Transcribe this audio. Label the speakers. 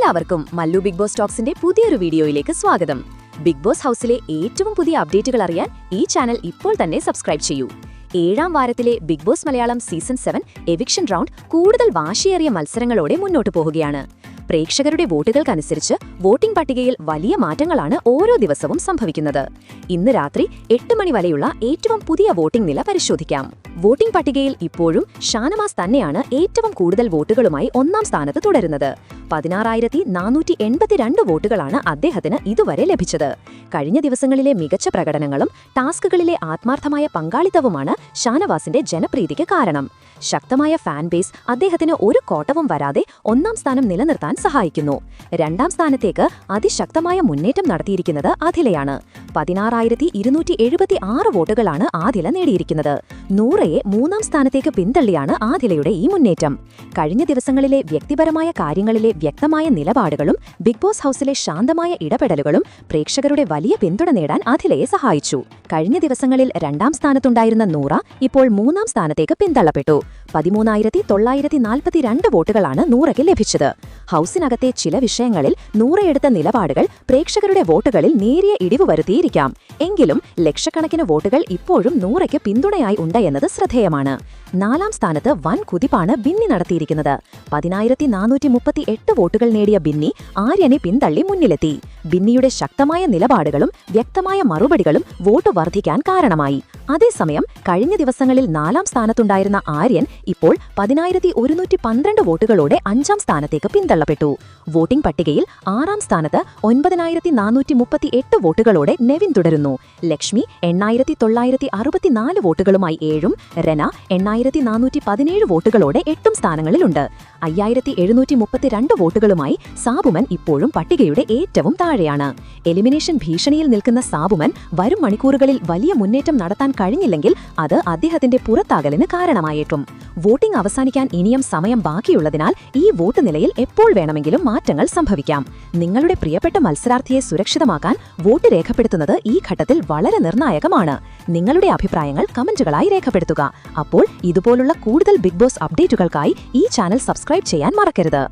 Speaker 1: എല്ലാവർക്കും Mallu big boss ടോക്സിന്റെ പുതിയൊരു വീഡിയോയിലേക്ക് സ്വാഗതം. ബിഗ് ബോസ് ഹൗസിലെ ഏറ്റവും പുതിയ അപ്ഡേറ്റുകൾ അറിയാൻ ഈ ചാനൽ ഇപ്പോൾ തന്നെ സബ്സ്ക്രൈബ് ചെയ്യൂ. 7ാം വാരത്തിലെ Bigg Boss Malayalam season 7 eviction round കൂടുതൽ വാശിയേറിയ മത്സരങ്ങളോടെ മുന്നോട്ടു പോകുകയാണ്. പ്രേക്ഷകരുടെ വോട്ടുകൾക്കനുസരിച്ച് വോട്ടിംഗ് പട്ടികയിൽ വലിയ മാറ്റങ്ങളാണ് ഓരോ ദിവസവും സംഭവിക്കുന്നത്. ഇന്ന് രാത്രി 8 മണി വരെയുള്ള ഏറ്റവും പുതിയ വോട്ടിംഗ് നില പരിശോധിക്കാം. വോട്ടിംഗ് പട്ടികയിൽ ഇപ്പോഴും ഷാനവാസ് തന്നെയാണ് ഏറ്റവും കൂടുതൽ വോട്ടുകളുമായി 1ാം സ്ഥാനത്ത് തുടരുന്നത്. 16,482 വോട്ടുകളാണ് അദ്ദേഹത്തിന് ഇതുവരെ ലഭിച്ചത്. കഴിഞ്ഞ ദിവസങ്ങളിലെ മികച്ച പ്രകടനങ്ങളും ടാസ്കുകളിലെ ആത്മാർത്ഥമായ പങ്കാളിത്തവുമാണ് ഷാനവാസിന്റെ ജനപ്രീതിക്ക് കാരണം. ശക്തമായ ഫാൻ ബേസ് അദ്ദേഹത്തിന് ഒരു കോട്ടവും വരാതെ 1ാം സ്ഥാനം നിലനിർത്താൻ സഹായിക്കുന്നു. 2ാം സ്ഥാനത്തേക്ക് അതിശക്തമായ മുന്നേറ്റം നടത്തിയിരിക്കുന്നത് ആദിലയാണ്. 16,276 വോട്ടുകളാണ് ആദില നേടിയിരിക്കുന്നത്. നൂറയെ 3ാം സ്ഥാനത്തേക്ക് പിന്തള്ളിയാണ് ആദിലയുടെ ഈ മുന്നേറ്റം. കഴിഞ്ഞ ദിവസങ്ങളിലെ വ്യക്തിപരമായ കാര്യങ്ങളിലെ വ്യക്തമായ നിലപാടുകളും ബിഗ് ബോസ് ഹൗസിലെ ശാന്തമായ ഇടപെടലുകളും പ്രേക്ഷകരുടെ വലിയ പിന്തുണ നേടാൻ ആദിലയെ സഹായിച്ചു. കഴിഞ്ഞ ദിവസങ്ങളിൽ 2ാം സ്ഥാനത്തുണ്ടായിരുന്ന നൂറ ഇപ്പോൾ 3ാം സ്ഥാനത്തേക്ക് പിന്തള്ളപ്പെട്ടു. 13,942 വോട്ടുകളാണ് നൂറയ്ക്ക് ലഭിച്ചത്. ഹൗസിനകത്തെ ചില വിഷയങ്ങളിൽ നൂറയെടുത്ത നിലപാടുകൾ പ്രേക്ഷകരുടെ വോട്ടുകളിൽ നേരിയ ഇടിവ് വരുത്തിയിരിക്കാം. എങ്കിലും ലക്ഷക്കണക്കിന് വോട്ടുകൾ ഇപ്പോഴും നൂറയ്ക്ക് പിന്തുണയായി ഉണ്ടെന്നത് ശ്രദ്ധേയമാണ്. 4ാം സ്ഥാനത്ത് വൻ കുതിപ്പാണ് ബിന്നി നടത്തിയിരിക്കുന്നത്. 10,438 വോട്ടുകൾ നേടിയ ബിന്നി ആര്യനെ പിന്തള്ളി മുന്നിലെത്തി. ബിന്നിയുടെ ശക്തമായ നിലപാടുകളും വ്യക്തമായ മറുപടികളും വോട്ട് വർദ്ധിക്കാൻ കാരണമായി. അതേസമയം കഴിഞ്ഞ ദിവസങ്ങളിൽ 4ാം സ്ഥാനത്തുണ്ടായിരുന്ന ആര്യൻ ഇപ്പോൾ 10,112 വോട്ടുകളോടെ 5ാം സ്ഥാനത്തേക്ക് പിന്തള്ളപ്പെട്ടു. വോട്ടിംഗ് പട്ടികയിൽ 6ാം സ്ഥാനത്ത് 9,438 വോട്ടുകളോടെ നെവിൻ തുടരുന്നു. ലക്ഷ്മി 8,964 വോട്ടുകളുമായി 7ഉം, റെന 8,417 വോട്ടുകളോടെ 8ഉം സ്ഥാനങ്ങളിലുണ്ട്. 5,732 വോട്ടുകളുമായി സാബുമൻ ഇപ്പോഴും പട്ടികയുടെ ഏറ്റവും താഴെയാണ്. എലിമിനേഷൻ ഭീഷണിയിൽ നിൽക്കുന്ന സാബുമൻ വരും മണിക്കൂറുകളിൽ വലിയ മുന്നേറ്റം നടത്താൻ കഴിഞ്ഞില്ലെങ്കിൽ അത് അദ്ദേഹത്തിന്റെ പുറത്താകലിന് കാരണമായേക്കും. വോട്ടിംഗ് അവസാനിക്കാൻ ഇനിയും സമയം ബാക്കിയുള്ളതിനാൽ ഈ വോട്ട് നിലയിൽ എപ്പോൾ വേണമെങ്കിലും മാറ്റങ്ങൾ സംഭവിക്കാം. നിങ്ങളുടെ പ്രിയപ്പെട്ട മത്സരാർത്ഥിയെ സുരക്ഷിതമാക്കാൻ വോട്ട് രേഖപ്പെടുത്തുന്നത് ഈ ഘട്ടത്തിൽ വളരെ നിർണായകമാണ്. നിങ്ങളുടെ അഭിപ്രായങ്ങൾ കമന്റുകളായി രേഖപ്പെടുത്തുക. അപ്പോൾ ഇതുപോലുള്ള കൂടുതൽ ബിഗ് ബോസ് അപ്ഡേറ്റുകൾക്കായി ഈ ചാനൽ സബ്സ്ക്രൈബ് ചെയ്യാൻ മറക്കരുത്.